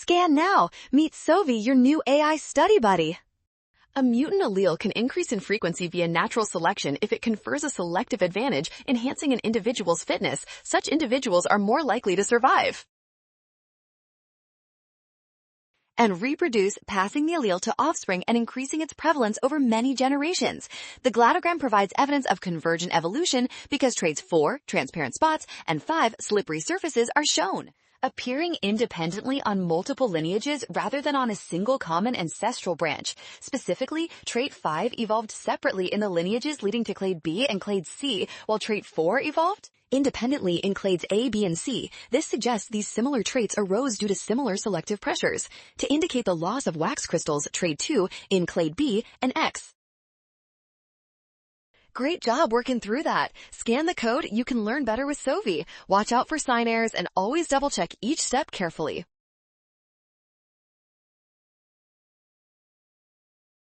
Scan now. Meet Sovi, your new AI study buddy. A mutant allele can increase in frequency via natural selection if it confers a selective advantage, enhancing an individual's fitness. Such individuals are more likely to survive and reproduce, passing the allele to offspring and increasing its prevalence over many generations. The cladogram provides evidence of convergent evolution because traits 4, transparent spots, and 5, slippery surfaces, are shown, appearing independently on multiple lineages rather than on a single common ancestral branch. Specifically, trait 5 evolved separately in the lineages leading to clade B and clade C, while trait 4 evolved independently in clades A, B, and C. This suggests these similar traits arose due to similar selective pressures. To indicate the loss of wax crystals, trait 2 in clade B and X. Great job working through that. Scan the code. You can learn better with Sovi. Watch out for sign errors and always double check each step carefully.